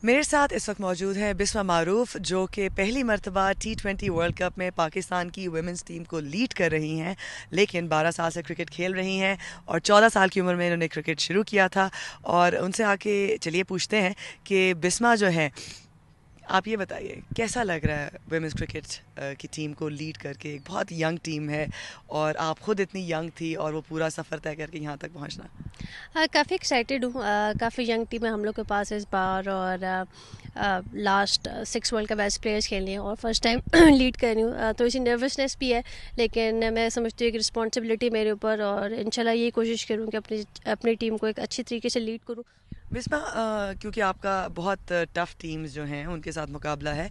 मेरे साथ इस वक्त मौजूद है बिस्मा मारूफ, जो कि पहली मरतबा T20 वर्ल्ड कप में पाकिस्तान की वुमेंस टीम को लीड कर रही हैं, लेकिन 12 साल से क्रिकेट खेल रही हैं और 14 साल की उम्र में इन्होंने क्रिकेट शुरू किया था। और उनसे आके चलिए पूछते हैं कि बिस्मा जो है, आप ये बताइए कैसा लग रहा है वुमेंस क्रिकेट की टीम को लीड करके। एक बहुत यंग टीम है और आप खुद इतनी यंग थी और वो पूरा सफ़र तय करके यहाँ तक पहुँचना। हाँ, काफ़ी एक्साइटेड हूँ। काफ़ी यंग टीम है हम लोग के पास इस बार, और last 6 world cup best players खेलने हैं और फर्स्ट टाइम लीड कर रही हूँ। थोड़ी सी नर्वसनेस भी है, लेकिन मैं समझती हूँ कि रिस्पॉन्सिबिलिटी मेरे ऊपर, और इंशाल्लाह यही कोशिश करूँ कि अपनी टीम को एक अच्छी तरीके से लीड करूँ। बिस्मा, क्योंकि आपका बहुत टफ़ टीम्स जो हैं उनके साथ मुकाबला है,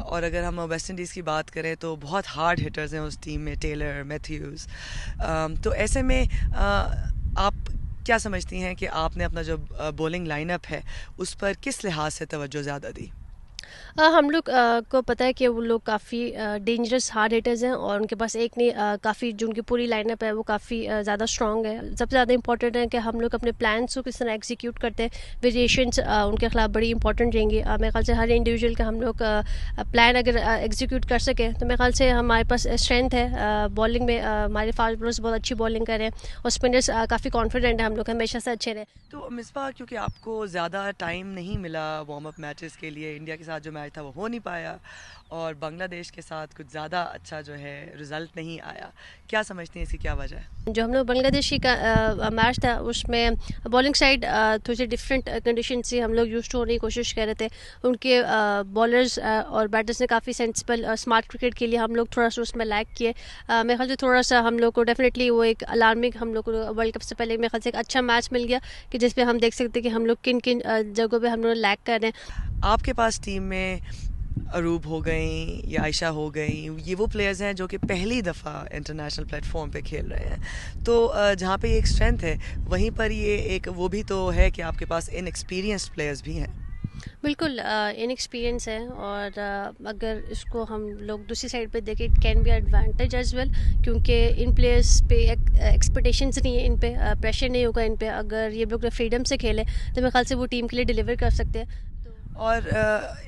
और अगर हम वेस्ट इंडीज़ की बात करें तो बहुत हार्ड हिटर्स हैं उस टीम में, टेलर, मैथ्यूज़। तो ऐसे में आप क्या समझती हैं कि आपने अपना जो बॉलिंग लाइनअप है उस पर किस लिहाज से तवज्जो ज़्यादा दी? हम लोग को पता है कि वो लोग काफ़ी डेंजरस हार्ड हिटर्स हैं, और उनके पास एक नहीं, काफ़ी जो उनकी पूरी लाइनअप है वो काफ़ी ज़्यादा स्ट्रॉन्ग है। सबसे ज़्यादा इंपॉर्टेंट है कि हम लोग अपने प्लान्स को किस तरह एग्जीक्यूट करते हैं। वेरिएशंस उनके खिलाफ बड़ी इंपॉर्टेंट रहेंगी। मेरे ख्याल से हर इंडिविजुअल का हम लोग प्लान अगर एग्जीक्यूट कर सकें तो मेरे ख्याल से हमारे पास स्ट्रेंथ है। बॉलिंग में हमारे फास्ट बॉलर्स बहुत अच्छी बॉलिंग करें, और स्पिनर्स काफ़ी कॉन्फिडेंट है हम लोग हमेशा से अच्छे रहे। तो मिसबा, क्योंकि आपको ज़्यादा टाइम नहीं मिला वार्म अप मैचेस के लिए, इंडिया के साथ जो मैच था वो हो नहीं पाया और बांग्लादेश के साथ कुछ ज़्यादा अच्छा जो है रिज़ल्ट नहीं आया, क्या समझती हैं इसकी क्या वजह है? जो हम लोग बांग्लादेशी का मैच था उसमें बॉलिंग साइड थोड़ी सी डिफरेंट कंडीशन से हम लोग यूज होने की कोशिश कर रहे थे। उनके बॉलर्स और बैटर्स ने काफ़ी सेंसिबल स्मार्ट क्रिकेट के लिए हम लोग थोड़ा सा उसमें लैग किए। मेरे ख्याल से थोड़ा सा हम लोग को डेफिनेटली वो एक अलार्मिंग, हम लोग को वर्ल्ड कप से पहले मेरे ख्याल से एक अच्छा मैच मिल गया कि जिसपे हम देख सकते कि हम लोग किन किन जगहों पे हम लोग लैग कर रहे हैं। आपके पास टीम में अरूब हो गई या आयशा हो गई, ये वो प्लेयर्स हैं जो कि पहली दफ़ा इंटरनेशनल प्लेटफॉर्म पे खेल रहे हैं। तो जहाँ पे ये एक स्ट्रेंथ है, वहीं पर ये एक वो भी तो है कि आपके पास इनएक्सपीरियंस्ड प्लेयर्स भी हैं। बिल्कुल इनएक्सपीरियंस है, और अगर इसको हम लोग दूसरी साइड पे देखें, it can be advantage as well, क्योंकि इन प्लेयर्स पे एक्सपेक्टेशंस नहीं है, इन पे प्रेशर नहीं होगा। इन पे अगर ये लोग फ्रीडम से खेले तो मेरे ख्याल से वो टीम के लिए डिलीवर कर सकते हैं। और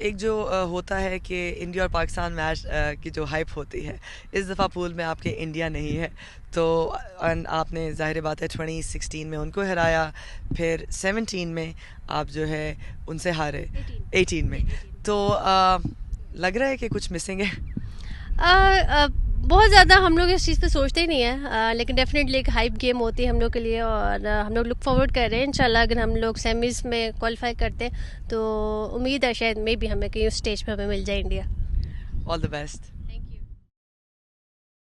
एक जो होता है कि इंडिया और पाकिस्तान मैच की जो हाइप होती है, इस दफ़ा पूल में आपके इंडिया नहीं है, तो आपने ज़ाहिर बात है 2016 में उनको हराया, फिर 17 में आप जो है उनसे हारे, 18 में। तो लग रहा है कि कुछ मिसिंग है। बहुत ज़्यादा हम लोग इस चीज़ पे सोचते ही नहीं है, लेकिन डेफिनेटली एक हाइप गेम होती है हम लोग के लिए, और हम लोग लुक फॉरवर्ड कर रहे हैं। इंशाल्लाह अगर हम लोग सेमीज़ में क्वालिफाई करते हैं तो उम्मीद है शायद मे भी हमें कहीं उस स्टेज पे हमें मिल जाए इंडिया। All the best.